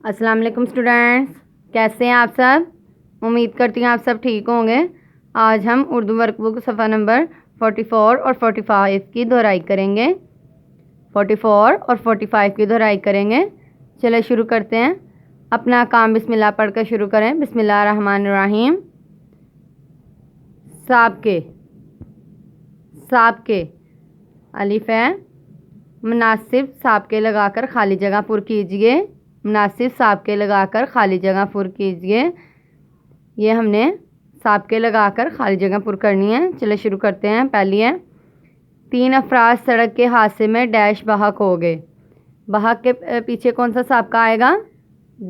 السلام علیکم اسٹوڈینٹس، کیسے ہیں آپ سب؟ امید کرتی ہیں آپ سب ٹھیک ہوں گے۔ آج ہم اردو ورک بک صفحہ نمبر 44 اور 45 کی دہرائی کریں گے۔ 44 اور 45 کی دہرائی کریں گے۔ چلے شروع کرتے ہیں۔ اپنا کام بسم اللہ پڑھ کر شروع کریں۔ بسم اللہ الرحمن الرحیم۔ سابقے، سابقے الف ہے، مناسب سابقے لگا کر خالی جگہ پر کیجئے۔ مناسب سابقے لگا کر خالی جگہ پر کیجئے۔ یہ ہم نے سابقے لگا کر خالی جگہ پر کرنی ہے۔ چلے شروع کرتے ہیں۔ پہلی ہے، 3 افراد سڑک کے حادثے میں ڈیش بحق ہو گئے۔ بحق کے پیچھے کون سا سابقہ آئے گا؟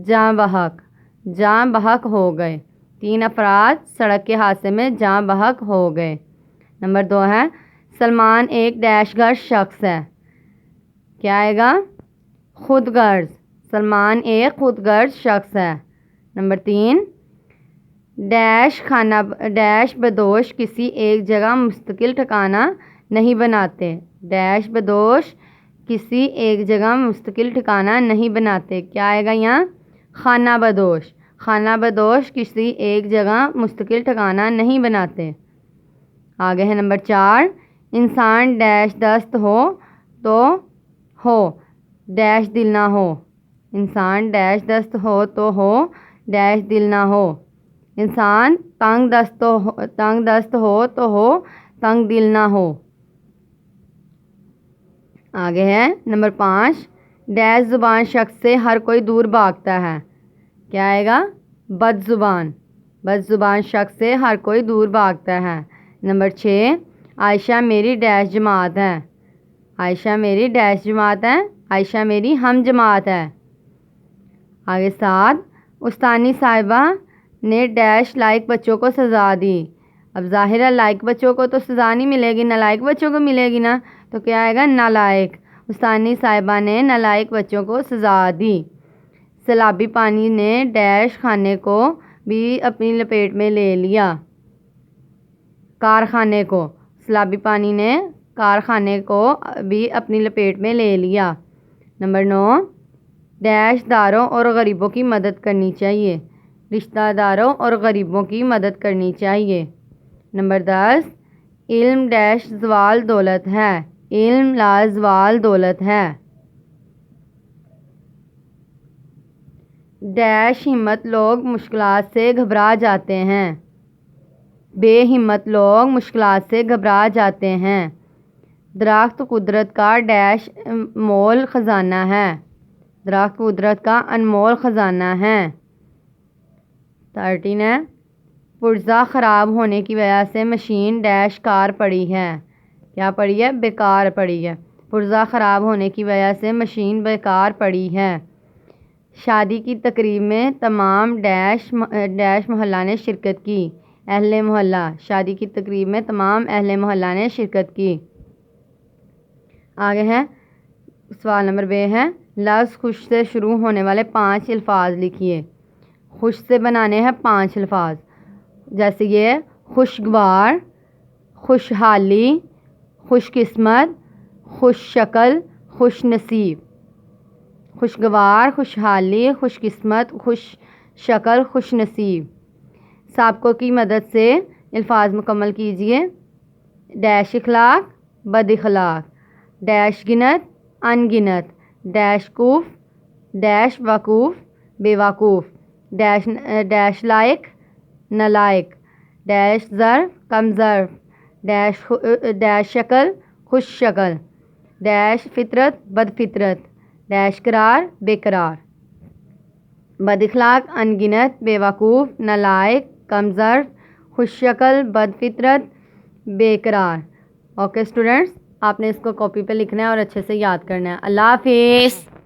جاں بحق، جاں بحق ہو گئے۔ 3 افراد سڑک کے حادثے میں جاں بحق ہو گئے۔ نمبر 2 ہے، سلمان ایک ڈیش غرض شخص ہے۔ کیا آئے گا؟ خود غرض۔ سلمان ایک خود غرض شخص ہے۔ نمبر 3، ڈیش خانہ ڈیش بدوش کسی ایک جگہ مستقل ٹھکانہ نہیں بناتے۔ ڈیش بدوش کسی ایک جگہ مستقل ٹھکانہ نہیں بناتے۔ کیا آئے گا یہاں؟ خانہ بدوش۔ خانہ بدوش کسی ایک جگہ مستقل ٹھکانہ نہیں بناتے۔ آگے ہے نمبر 4، انسان ڈیش دست ہو تو ہو ڈیش دل نہ ہو۔ انسان ڈیش دست ہو ڈیش دل نہ ہو۔ انسان تنگ دست ہو تو ہو تنگ دل نہ ہو۔ آگے ہے نمبر 5، ڈیش زبان شخص سے ہر کوئی دور بھاگتا ہے۔ کیا آئے گا؟ بد زبان۔ بد زبان شخص سے ہر کوئی دور بھاگتا ہے۔ نمبر 6، عائشہ میری ڈیش جماعت ہے۔ عائشہ میری ڈیش جماعت ہے۔ عائشہ میری ہم جماعت ہے۔ آگے 7، استانی صاحبہ نے ڈیش لائق بچوں کو سزا دی۔ اب ظاہر ہے لائق بچوں کو تو سزا نہیں ملے گی، نالائق بچوں کو ملے گی نا، تو کیا آئے گا؟ نالائق۔ استانی صاحبہ نے نالائق بچوں کو سزا دی۔ سیلابی پانی نے ڈیش خانے کو بھی اپنی لپیٹ میں لے لیا۔ کارخانے کو، سیلابی پانی نے کارخانے کو بھی اپنی لپیٹ میں لے لیا۔ نمبر 9، ڈیش داروں اور غریبوں کی مدد کرنی چاہیے۔ رشتہ داروں اور غریبوں کی مدد کرنی چاہیے۔ نمبر 10، علم ڈیش زوال دولت ہے۔ علم لا زوال دولت ہے۔ ڈیش ہمت لوگ مشکلات سے گھبرا جاتے ہیں۔ بے ہمت لوگ مشکلات سے گھبرا جاتے ہیں۔ درخت قدرت کا ڈیش مول خزانہ ہے۔ درخت قدرت کا انمول خزانہ ہے۔ 13 ہے، پرزہ خراب ہونے کی وجہ سے مشین ڈیش کار پڑی ہے۔ کیا پڑی ہے؟ بیکار پڑی ہے۔ پرزہ خراب ہونے کی وجہ سے مشین بیکار پڑی ہے۔ شادی کی تقریب میں تمام ڈیش محلہ نے شرکت کی۔ اہل محلہ، شادی کی تقریب میں تمام اہل محلہ نے شرکت کی۔ آگے ہے سوال نمبر 2 ہے، لفظ خوش سے شروع ہونے والے 5 الفاظ لکھیے۔ خوش سے بنانے ہیں 5 الفاظ، جیسے یہ خوشگوار، خوشحالی، خوش قسمت، خوش شکل، خوش نصیب۔ خوشگوار، خوشحالی، خوش قسمت، خوش شکل، خوش نصیب۔ سابقوں کی مدد سے الفاظ مکمل کیجئے۔ ڈیش اخلاق، بد اخلاق، ڈیش گنت، ان گنت، ڈیش کوف، ڈیش وقوف، بے وقوف، ڈیش لائق، نالائق، ڈیش ظرف، کم ظرف، ڈیش شکل، خوش شکل، ڈیش فطرت، بد فطرت، ڈیش قرار، بے قرار۔ بد اخلاق، ان گنت، بے وقوف، نالائق، کم ظرف، خوش شکل، بد فطرت، بے قرار۔ اوکے اسٹوڈنٹس، آپ نے اس کو کاپی پہ لکھنا ہے اور اچھے سے یاد کرنا ہے۔ اللہ حافظ۔